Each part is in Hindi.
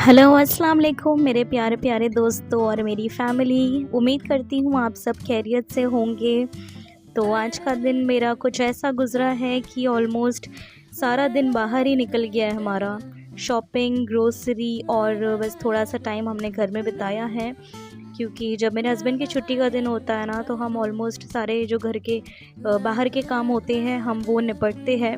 हेलो अस्सलाम वालेकुम मेरे प्यारे प्यारे दोस्तों और मेरी फैमिली। उम्मीद करती हूँ आप सब खैरियत से होंगे। तो आज का दिन मेरा कुछ ऐसा गुज़रा है कि ऑलमोस्ट सारा दिन बाहर ही निकल गया है हमारा। शॉपिंग, ग्रोसरी और बस थोड़ा-सा टाइम हमने घर में बिताया है, क्योंकि जब मेरे हस्बैंड की छुट्टी का दिन होता है ना, तो हम ऑलमोस्ट सारे जो घर के बाहर के काम होते हैं हम वो निपटते हैं,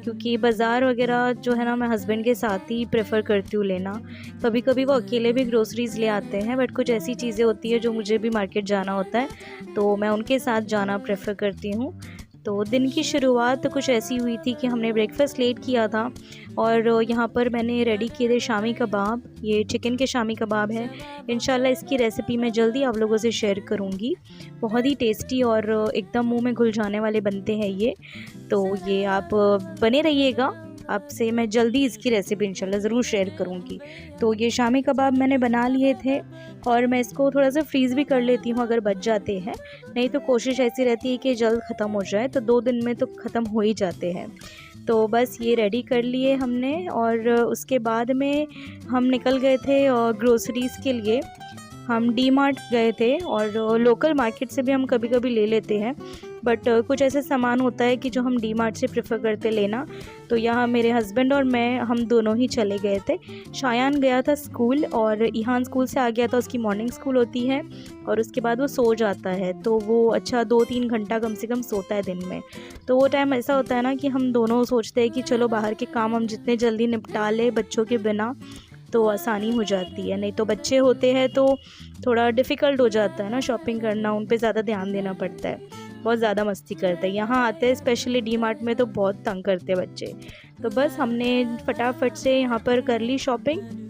क्योंकि बाज़ार वगैरह जो है ना मैं हस्बैंड के साथ ही प्रेफर करती हूँ लेना। कभी कभी वो अकेले भी ग्रोसरीज़ ले आते हैं, बट कुछ ऐसी चीज़ें होती है जो मुझे भी मार्केट जाना होता है तो मैं उनके साथ जाना प्रेफर करती हूँ। तो दिन की शुरुआत तो कुछ ऐसी हुई थी कि हमने ब्रेकफ़ास्ट लेट किया था और यहाँ पर मैंने रेडी किए थे शामी कबाब। ये चिकन के शामी कबाब है। इंशाल्लाह इसकी रेसिपी मैं जल्दी आप लोगों से शेयर करूँगी। बहुत ही टेस्टी और एकदम मुंह में घुल जाने वाले बनते हैं ये। तो ये आप बने रहिएगा, आपसे मैं जल्दी इसकी रेसिपी इंशाल्लाह ज़रूर शेयर करूँगी। तो ये शामी कबाब मैंने बना लिए थे और मैं इसको थोड़ा सा फ्रीज़ भी कर लेती हूँ अगर बच जाते हैं, नहीं तो कोशिश ऐसी रहती है कि जल्द ख़त्म हो जाए, तो 2 दिन में तो ख़त्म हो ही जाते हैं। तो बस ये रेडी कर लिए हमने और उसके बाद में हम निकल गए थे ग्रोसरीज़ के लिए। हम डी मार्ट गए थे और लोकल मार्केट से भी हम कभी कभी ले लेते हैं, बट कुछ ऐसे सामान होता है कि जो हम डी मार्ट से प्रेफर करते लेना। तो यहाँ मेरे हस्बैंड और मैं हम दोनों ही चले गए थे। शायान गया था स्कूल और ईहान स्कूल से आ गया था, उसकी मॉर्निंग स्कूल होती है और उसके बाद वो सो जाता है, तो वो अच्छा 2-3 घंटा कम से कम सोता है दिन में। तो वो टाइम ऐसा होता है ना कि हम दोनों सोचते हैं कि चलो बाहर के काम हम जितने जल्दी निपटा लें बच्चों के बिना तो आसानी हो जाती है, नहीं तो बच्चे होते हैं तो थोड़ा डिफ़िकल्ट हो जाता है ना शॉपिंग करना, उन पे ज़्यादा ध्यान देना पड़ता है, बहुत ज़्यादा मस्ती करते हैं। यहाँ आते हैं स्पेशली डी मार्ट में तो बहुत तंग करते हैं बच्चे। तो बस हमने फटाफट से यहाँ पर कर ली शॉपिंग।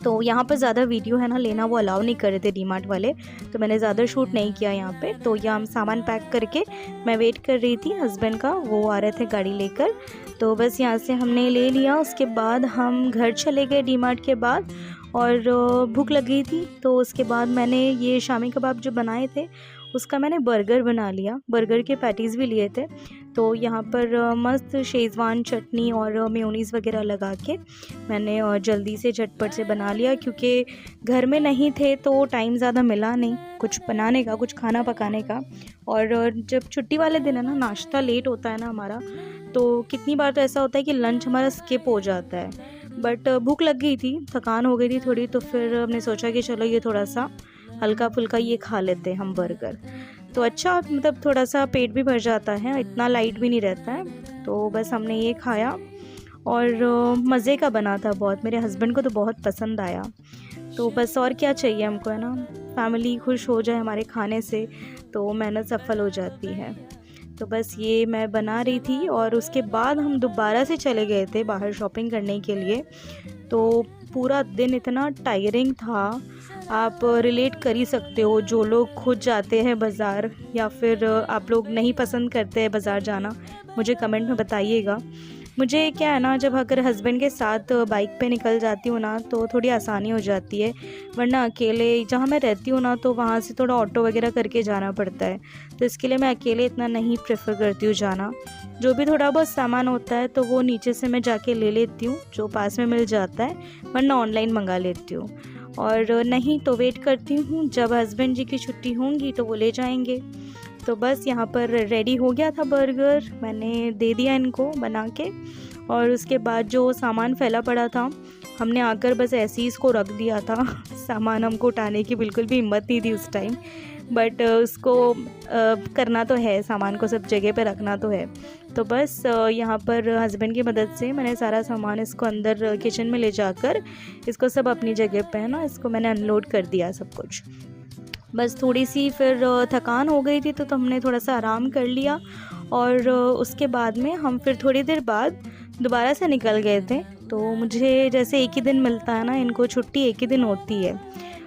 तो यहाँ पर ज़्यादा वीडियो है ना लेना वो अलाउ नहीं कर रहे थे डी मार्ट वाले, तो मैंने ज़्यादा शूट नहीं किया यहाँ पे। तो यहाँ हम सामान पैक करके मैं वेट कर रही थी हस्बैंड का, वो आ रहे थे गाड़ी लेकर। तो बस यहाँ से हमने ले लिया, उसके बाद हम घर चले गए डी मार्ट के बाद। और भूख लग गई थी तो उसके बाद मैंने ये शामी कबाब जो बनाए थे उसका मैंने बर्गर बना लिया, बर्गर के पैटीज़ भी लिए थे। तो यहाँ पर मस्त शेज़वान चटनी और मेयोनीज़ वगैरह लगा के मैंने जल्दी से झटपट से बना लिया, क्योंकि घर में नहीं थे तो टाइम ज़्यादा मिला नहीं कुछ बनाने का, कुछ खाना पकाने का। और जब छुट्टी वाले दिन है ना नाश्ता लेट होता है ना हमारा, तो कितनी बार तो ऐसा होता है कि लंच हमारा स्किप हो जाता है। बट भूख लग गई थी, थकान हो गई थी थोड़ी, तो फिर हमने सोचा कि चलो ये थोड़ा सा हल्का फुल्का ये खा लेते हैं हम बर्गर। तो अच्छा मतलब थोड़ा सा पेट भी भर जाता है, इतना लाइट भी नहीं रहता है। तो बस हमने ये खाया और मज़े का बना था बहुत, मेरे हस्बैंड को तो बहुत पसंद आया। तो बस और क्या चाहिए हमको, है ना, फैमिली खुश हो जाए हमारे खाने से तो मेहनत सफल हो जाती है। तो बस ये मैं बना रही थी और उसके बाद हम दोबारा से चले गए थे बाहर शॉपिंग करने के लिए। तो पूरा दिन इतना टायरिंग था, आप रिलेट कर ही सकते हो, जो लोग खुद जाते हैं बाज़ार या फिर आप लोग नहीं पसंद करते हैं बाज़ार जाना, मुझे कमेंट में बताइएगा। मुझे क्या है ना, जब अगर हस्बैंड के साथ बाइक पे निकल जाती हूँ ना तो थोड़ी आसानी हो जाती है, वरना अकेले जहाँ मैं रहती हूँ ना तो वहाँ से थोड़ा ऑटो वगैरह करके जाना पड़ता है। तो इसके लिए मैं अकेले इतना नहीं प्रेफर करती हूँ जाना। जो भी थोड़ा बहुत सामान होता है तो वो नीचे से मैं जाके ले लेती हूँ, जो पास में मिल जाता है, वरना ऑनलाइन मंगा लेती हूँ। और नहीं तो वेट करती हूँ जब हस्बैंड जी की छुट्टी होंगी तो वो ले जाएंगे। तो बस यहाँ पर रेडी हो गया था बर्गर, मैंने दे दिया इनको बना के। और उसके बाद जो सामान फैला पड़ा था हमने आकर बस ऐसे ही इसको रख दिया था सामान हमको उठाने की बिल्कुल भी हिम्मत नहीं थी उस टाइम, बट उसको करना तो है, सामान को सब जगह पे रखना तो है। तो बस यहाँ पर हस्बैंड की मदद से मैंने सारा सामान इसको अंदर किचन में ले जाकर इसको सब अपनी जगह पे है ना इसको मैंने अनलोड कर दिया सब कुछ। बस थोड़ी सी फिर थकान हो गई थी तो हमने थोड़ा सा आराम कर लिया और उसके बाद में हम फिर थोड़ी देर बाद दोबारा से निकल गए थे। तो मुझे जैसे एक ही दिन मिलता है ना, इनको छुट्टी एक ही दिन होती है,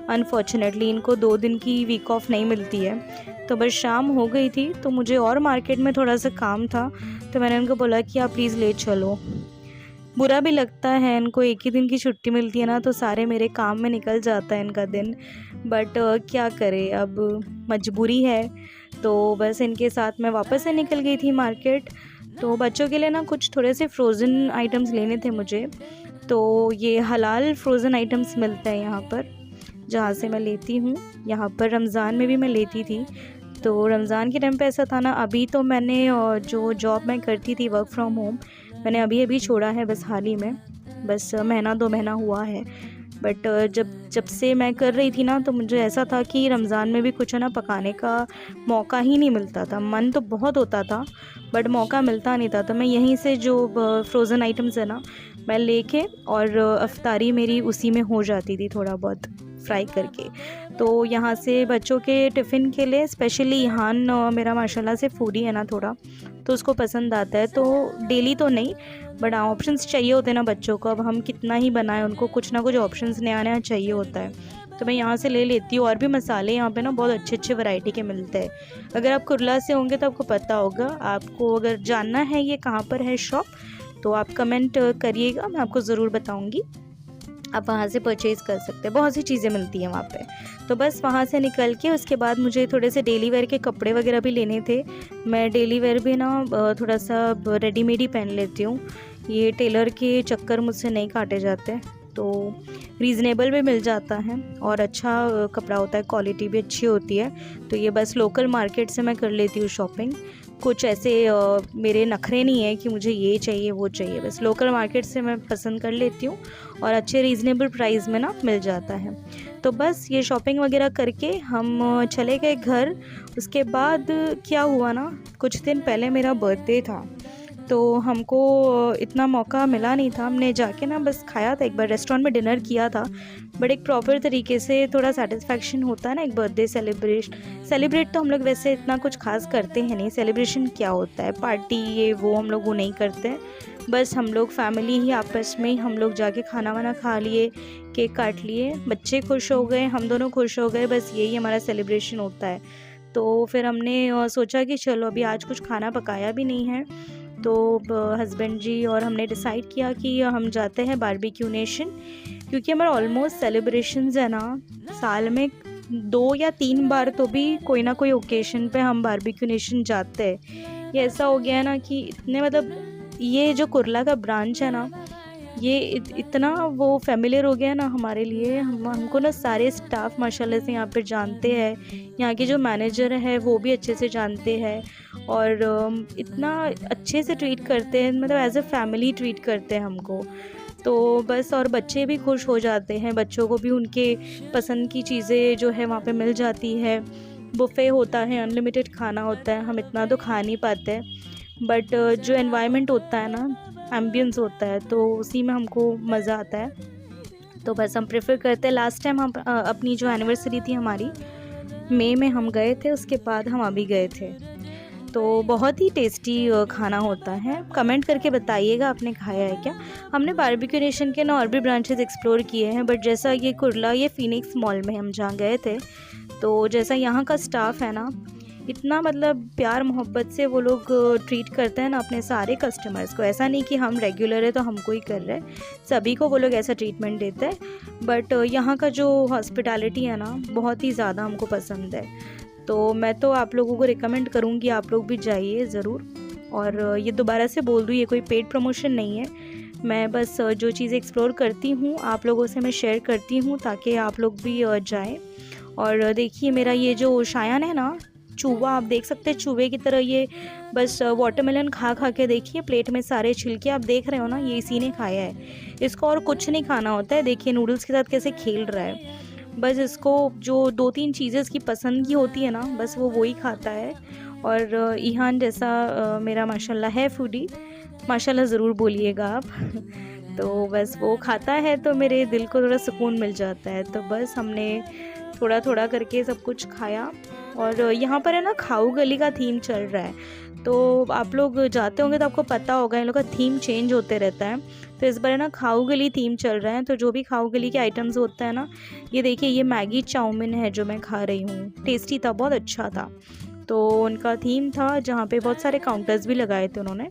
अनफॉर्चुनेटली इनको 2 दिन की वीक ऑफ नहीं मिलती है। तो बस शाम हो गई थी तो मुझे और मार्केट में थोड़ा सा काम था, तो मैंने उनको बोला कि आप प्लीज़ ले चलो। बुरा भी लगता है, इनको एक ही दिन की छुट्टी मिलती है ना तो सारे मेरे काम में निकल जाता है इनका दिन, बट क्या करें अब मजबूरी है। तो बस इनके साथ मैं वापस से निकल गई थी मार्केट। तो बच्चों के लिए ना कुछ थोड़े से फ्रोज़न आइटम्स लेने थे मुझे, तो ये हलाल फ्रोज़न आइटम्स मिलते हैं यहाँ पर, जहाँ से मैं लेती हूँ। यहाँ पर रमज़ान में भी मैं लेती थी, तो रमज़ान के टाइम पे ऐसा था ना। अभी तो मैंने जो जॉब मैं करती थी वर्क फ्रॉम होम, मैंने अभी अभी छोड़ा है, बस हाल ही में, बस महीना 2 महीना हुआ है। बट जब से मैं कर रही थी ना, तो मुझे ऐसा था कि रमज़ान में भी कुछ है ना पकाने का मौका ही नहीं मिलता था। मन तो बहुत होता था बट मौका मिलता नहीं था। तो मैं यहीं से जो फ्रोज़न आइटम्स है ना, मैं लेके और अफ्तारी मेरी उसी में हो जाती थी, थोड़ा बहुत फ्राई करके। तो यहाँ से बच्चों के टिफ़िन के लिए स्पेशली इहान मेरा माशाल्लाह से फूडी है ना थोड़ा, तो उसको पसंद आता है। तो डेली तो नहीं, बट हाँ ऑप्शंस चाहिए होते हैं ना बच्चों को। अब हम कितना ही बनाएं, उनको कुछ ना कुछ ऑप्शंस नया नया चाहिए होता है, तो मैं यहाँ से ले लेती हूँ। और भी मसाले यहाँ पे ना बहुत अच्छे अच्छे वैरायटी के मिलते हैं। अगर आप कुरला से होंगे तो आपको पता होगा। आपको अगर जानना है ये कहाँ पर है शॉप, तो आप कमेंट करिएगा, मैं आपको ज़रूर बताऊँगी। आप वहाँ से परचेज़ कर सकते हैं, बहुत सी चीज़ें मिलती हैं वहाँ पे। तो बस वहाँ से निकल के उसके बाद मुझे थोड़े से डेली वेयर के कपड़े वगैरह भी लेने थे। मैं डेली वेयर भी ना थोड़ा सा रेडीमेड ही पहन लेती हूँ। ये टेलर के चक्कर मुझसे नहीं काटे जाते, तो रीज़नेबल भी मिल जाता है और अच्छा कपड़ा होता है, क्वालिटी भी अच्छी होती है। तो ये बस लोकल मार्केट से मैं कर लेती हूँ शॉपिंग। कुछ ऐसे मेरे नखरे नहीं है कि मुझे ये चाहिए वो चाहिए, बस लोकल मार्केट से मैं पसंद कर लेती हूँ और अच्छे रीज़नेबल प्राइस में ना मिल जाता है। तो बस ये शॉपिंग वगैरह करके हम चले गए घर। उसके बाद क्या हुआ ना, कुछ दिन पहले मेरा बर्थडे था, तो हमको इतना मौका मिला नहीं था। हमने जाके ना बस खाया था, एक बार रेस्टोरेंट में डिनर किया था, बट एक प्रॉपर तरीके से थोड़ा सेटिस्फेक्शन होता है ना एक बर्थडे सेलिब्रेट तो हम लोग वैसे इतना कुछ खास करते हैं नहीं। सेलिब्रेशन क्या होता है, पार्टी ये वो हम लोग वो नहीं करते। बस हम लोग फैमिली ही आपस में ही हम लोग जाके खाना वाना खा लिए, केक काट लिए, बच्चे खुश हो गए, हम दोनों खुश हो गए, बस यही हमारा सेलिब्रेशन होता है। तो फिर हमने सोचा कि चलो अभी आज कुछ खाना पकाया भी नहीं है, तो हस्बैंड जी और हमने डिसाइड किया कि हम जाते हैं बारबेक्यू नेशन। क्योंकि हमारा ऑलमोस्ट सेलिब्रेशंस है ना साल में 2 या 3 बार तो भी कोई ना कोई ओकेशन पे हम बारबेक्यू नेशन जाते हैं। ये ऐसा हो गया है ना कि इतने मतलब ये जो कुरला का ब्रांच है ना, ये इतना वो फेमिलियर हो गया है ना हमारे लिए। हमको ना सारे स्टाफ माशाल्लाह से यहाँ पे जानते हैं, यहाँ के जो मैनेजर है वो भी अच्छे से जानते हैं और इतना अच्छे से ट्रीट करते हैं, मतलब एज अ फैमिली ट्रीट करते हैं हमको। तो बस और बच्चे भी खुश हो जाते हैं, बच्चों को भी उनके पसंद की चीज़ें जो है वहाँ पे मिल जाती है। बुफ़े होता है, अनलिमिटेड खाना होता है, हम इतना तो खा नहीं पाते, बट जो एनवायरनमेंट होता है ना, एम्बियंस होता है, तो उसी में हमको मज़ा आता है। तो बस हम प्रेफर करते हैं। लास्ट टाइम हम अपनी जो एनिवर्सरी थी हमारी, मई में हम गए थे, उसके बाद हम अभी गए थे। तो बहुत ही टेस्टी खाना होता है। कमेंट करके बताइएगा आपने खाया है क्या। हमने बारबेक्यू नेशन के ना और भी ब्रांचेस एक्सप्लोर किए हैं, बट जैसा ये कुरला, ये फिनिक्स मॉल में हम जहाँ गए थे, तो जैसा यहाँ का स्टाफ है ना, इतना मतलब प्यार मोहब्बत से वो लोग ट्रीट करते हैं ना अपने सारे कस्टमर्स को। ऐसा नहीं कि हम रेगुलर है तो हमको ही कर रहे हैं, सभी को वो लोग ऐसा ट्रीटमेंट देते हैं। बट यहाँ का जो हॉस्पिटैलिटी है ना, बहुत ही ज़्यादा हमको पसंद है। तो मैं तो आप लोगों को रिकमेंड करूँगी, आप लोग भी जाइए ज़रूर। और ये दोबारा से बोल दूँ, ये कोई पेड प्रमोशन नहीं है, मैं बस जो चीज़ें एक्सप्लोर करती हूँ आप लोगों से मैं शेयर करती हूँ, ताकि आप लोग भी जाएँ। और देखिए मेरा ये जो शायान है ना, चूहा, आप देख सकते हैं चूहे की तरह ये बस वाटरमेलन खा खा के देखिए प्लेट में सारे छिलके आप देख रहे हो ना, ये इसी ने खाया है। इसको और कुछ नहीं खाना होता है। देखिए नूडल्स के साथ कैसे खेल रहा है। बस इसको जो 2-3 चीज़ें इसकी पसंद की होती है ना, बस वो वही खाता है। और ईहान जैसा मेरा माशाल्लाह है फूडी, माशाल्लाह ज़रूर बोलिएगा आप। तो बस वो खाता है तो मेरे दिल को थोड़ा सुकून मिल जाता है। तो बस हमने थोड़ा थोड़ा करके सब कुछ खाया। और यहाँ पर है ना खाऊ गली का थीम चल रहा है, तो आप लोग जाते होंगे तो आपको पता होगा इन लोग का थीम चेंज होते रहता है। तो इस बार है ना खाऊ गली थीम चल रहा है, तो जो भी खाऊ गली के आइटम्स होते हैं ना, ये देखिए ये मैगी चाउमीन है जो मैं खा रही हूँ, टेस्टी था, बहुत अच्छा था। तो उनका थीम था जहाँ पे बहुत सारे काउंटर्स भी लगाए थे उन्होंने।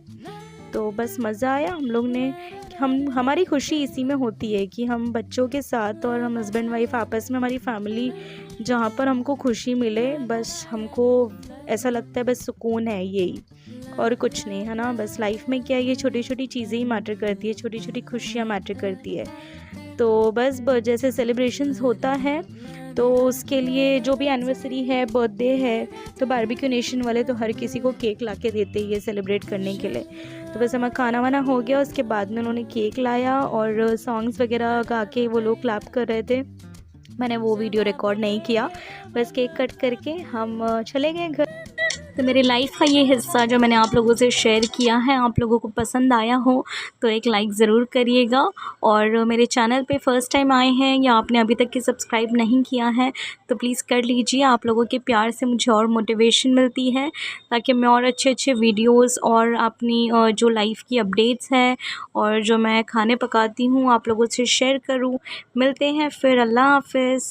तो बस मज़ा आया हम लोग ने। हमारी खुशी इसी में होती है कि हम बच्चों के साथ और हम हस्बैंड वाइफ आपस में, हमारी फैमिली जहाँ पर हमको खुशी मिले, बस हमको ऐसा लगता है बस सुकून है यही। और कुछ नहीं, है ना। बस लाइफ में क्या है, ये छोटी छोटी चीज़ें ही मैटर करती है, छोटी छोटी खुशियाँ मैटर करती है। तो बस जैसे सेलिब्रेशंस होता है तो उसके लिए जो भी एनिवर्सरी है, बर्थडे है, तो बारबेक्यू नेशन वाले तो हर किसी को केक ला के देते ही है सेलिब्रेट करने के लिए। तो बस हमारा खाना वाना हो गया, उसके बाद में उन्होंने केक लाया और सॉन्ग्स वगैरह गा के वो लोग क्लैप कर रहे थे। मैंने वो वीडियो रिकॉर्ड नहीं किया, बस केक कट करके हम चले गए घर। तो मेरी लाइफ का ये हिस्सा जो मैंने आप लोगों से शेयर किया है, आप लोगों को पसंद आया हो तो एक लाइक ज़रूर करिएगा। और मेरे चैनल पे फ़र्स्ट टाइम आए हैं या आपने अभी तक के सब्सक्राइब नहीं किया है तो प्लीज़ कर लीजिए। आप लोगों के प्यार से मुझे और मोटिवेशन मिलती है ताकि मैं और अच्छे अच्छे वीडियोस और अपनी जो लाइफ की अपडेट्स है और जो मैं खाने पकाती हूँ आप लोगों से शेयर करूँ। मिलते हैं फिर, अल्लाह हाफ़िज़।